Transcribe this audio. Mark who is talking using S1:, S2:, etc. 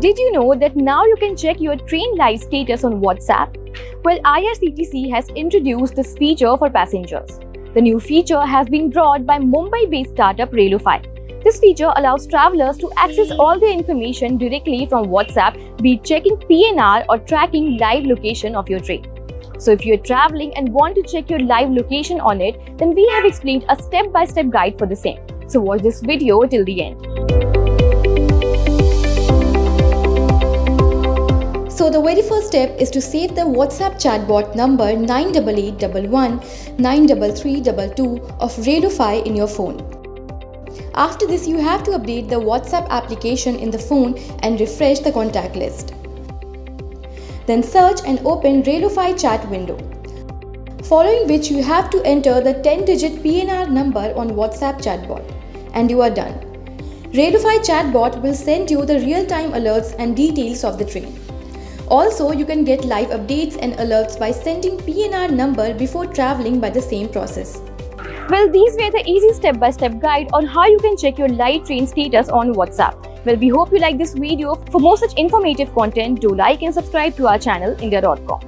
S1: Did you know that now you can check your train live status on WhatsApp? Well, IRCTC has introduced this feature for passengers. The new feature has been brought by Mumbai-based startup Railofy. This feature allows travelers to access all their information directly from WhatsApp, be it checking PNR or tracking live location of your train. So if you're traveling and want to check your live location on it, then we have explained a step-by-step guide for the same. So watch this video till the end.
S2: So the very first step is to save the WhatsApp chatbot number 98811 93322 of Railofy in your phone. After this, you have to update the WhatsApp application in the phone and refresh the contact list. Then search and open Railofy chat window. Following which you have to enter the 10-digit PNR number on WhatsApp chatbot. And you are done. Railofy chatbot will send you the real-time alerts and details of the train. Also, you can get live updates and alerts by sending PNR number before traveling by the same process.
S1: Well, these were the easy step-by-step guide on how you can check your live train status on WhatsApp. Well, we hope you like this video. For more such informative content, do like and subscribe to our channel India.com.